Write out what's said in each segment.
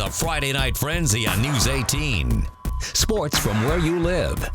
the Friday Night Frenzy on News 18. Sports from where you live.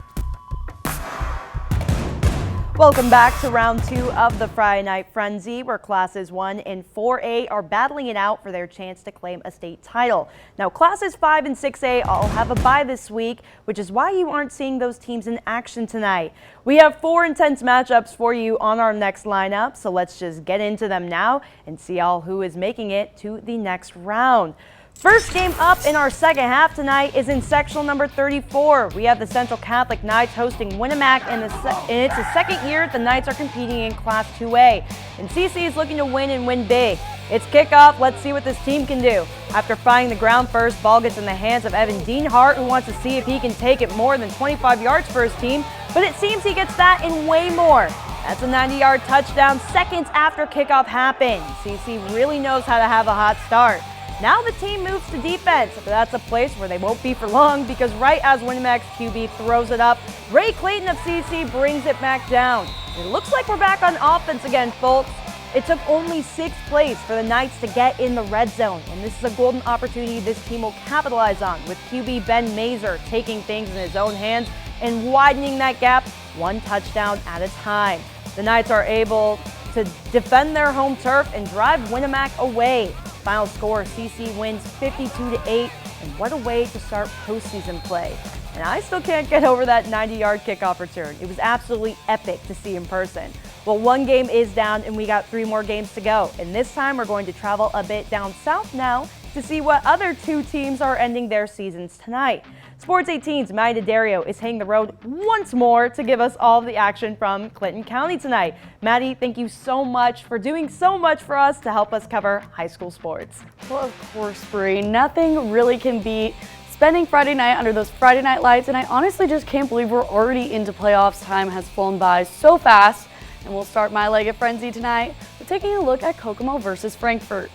Welcome back to round 2 of the Friday Night Frenzy, where classes 1 and 4A are battling it out for their chance to claim a state title. Now, classes 5 and 6A all have a bye this week, which is why you aren't seeing those teams in action tonight. We have 4 intense matchups for you on our next lineup, so let's just get into them now and see who is making it to the next round. First game up in our second half tonight is in sectional number 34. We have the Central Catholic Knights hosting Winnemac, and it's the second year the Knights are competing in Class 2A. And CC is looking to win and win big. It's kickoff. Let's see what this team can do. After finding the ground first, ball gets in the hands of Evan Deanhart, who wants to see if he can take it more than 25 yards for his team, but it seems he gets that and way more. That's a 90-yard touchdown seconds after kickoff happens. CC really knows how to have a hot start. Now the team moves to defense, but that's a place where they won't be for long, because right as Winnemac's QB throws it up, Ray Clayton of CC brings it back down. It looks like we're back on offense again, folks. It took only 6 plays for the Knights to get in the red zone, and this is a golden opportunity this team will capitalize on, with QB Ben Mazer taking things in his own hands and widening that gap 1 touchdown at a time. The Knights are able to defend their home turf and drive Winnemac away. Final score, CC wins 52-8, and what a way to start postseason play. And I still can't get over that 90-yard kickoff return. It was absolutely epic to see in person. Well, 1 game is down, and we got 3 more games to go. And this time we're going to travel a bit down south now to see what other 2 teams are ending their seasons tonight. Sports 18's Maddie Dario is hitting the road once more to give us all the action from Clinton County tonight. Maddie, thank you so much for doing so much for us to help us cover high school sports. Well, of course, Bree. Nothing really can beat spending Friday night under those Friday night lights, and I honestly just can't believe we're already into playoffs. Time has flown by so fast, and we'll start my leg of frenzy tonight with taking a look at Kokomo versus Frankfort.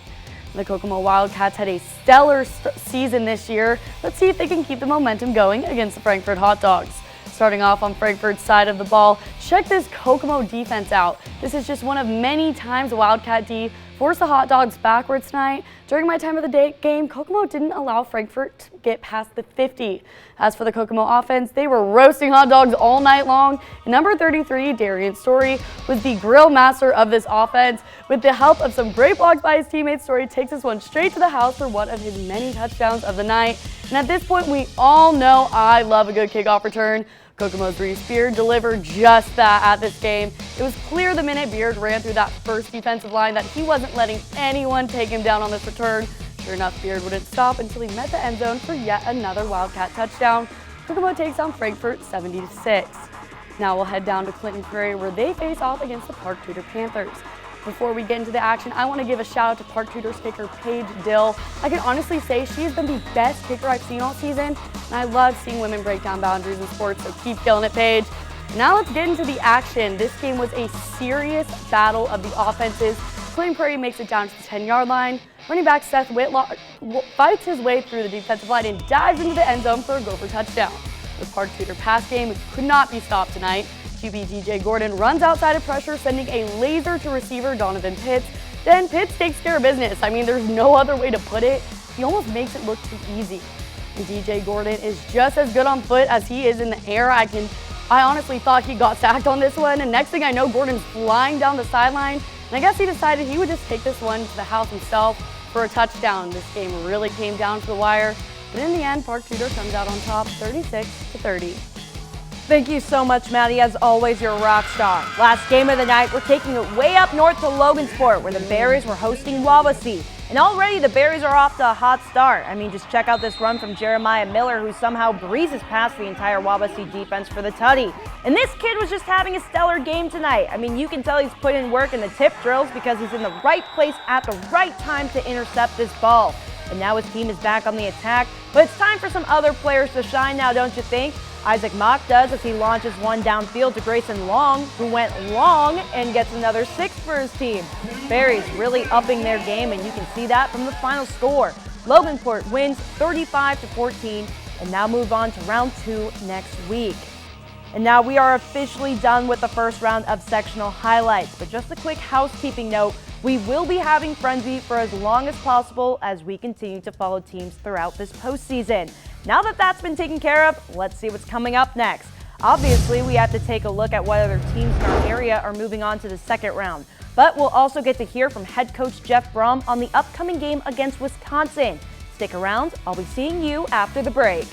The Kokomo Wildcats had a stellar season this year. Let's see if they can keep the momentum going against the Frankfort Hot Dogs. Starting off on Frankfort's side of the ball, check this Kokomo defense out. This is just one of many times the Wildcat D forced the Hot Dogs backwards tonight. During my time of the game, Kokomo didn't allow Frankfort to get past the 50. As for the Kokomo offense, they were roasting Hot Dogs all night long. And number 33, Darian Story, was the grill master of this offense. With the help of some great blocks by his teammates, Story takes this one straight to the house for one of his many touchdowns of the night. And at this point, we all know I love a good kickoff return. Kokomo's Reese Beard delivered just that at this game. It was clear the minute Beard ran through that first defensive line that he wasn't letting anyone take him down on this return. Sure enough, Beard wouldn't stop until he met the end zone for yet another Wildcat touchdown. Kokomo takes on Frankfort 70-6. Now we'll head down to Clinton Prairie, where they face off against the Park Tudor Panthers. Before we get into the action, I want to give a shout out to Park Tudor's kicker, Paige Dill. I can honestly say she has been the best kicker I've seen all season, and I love seeing women break down boundaries in sports, so keep killing it, Paige. Now let's get into the action. This game was a serious battle of the offenses. Clinton Prairie makes it down to the 10-yard line. Running back Seth Whitlock fights his way through the defensive line and dives into the end zone for a Gopher touchdown. The Park Tudor pass game could not be stopped tonight. QB DJ Gordon runs outside of pressure, sending a laser to receiver Donovan Pitts. Then Pitts takes care of business. I mean, there's no other way to put it. He almost makes it look too easy. And DJ Gordon is just as good on foot as he is in the air. I honestly thought he got sacked on this one, and next thing I know, Gordon's flying down the sideline. And I guess he decided he would just take this one to the house himself for a touchdown. This game really came down to the wire. But in the end, Park Tudor comes out on top 36-30. Thank you so much, Maddie. As always, you're a rock star. Last game of the night, we're taking it way up north to Logansport, where the Berries were hosting Wawasee. And already the Berries are off to a hot start. I mean, just check out this run from Jeremiah Miller, who somehow breezes past the entire Wawasee defense for the tutty. And this kid was just having a stellar game tonight. I mean, you can tell he's put in work in the tip drills because he's in the right place at the right time to intercept this ball. And now his team is back on the attack, but it's time for some other players to shine now, don't you think? Isaac Mock does as he launches one downfield to Grayson Long, who went long and gets another 6 for his team. Berries really upping their game, and you can see that from the final score. Logansport wins 35-14 and now move on to round 2 next week. And now we are officially done with the first round of sectional highlights, but just a quick housekeeping note. We will be having Frenzy for as long as possible as we continue to follow teams throughout this postseason. Now that that's been taken care of, let's see what's coming up next. Obviously, we have to take a look at what other teams in our area are moving on to the second round. But we'll also get to hear from head coach Jeff Brom on the upcoming game against Wisconsin. Stick around, I'll be seeing you after the break.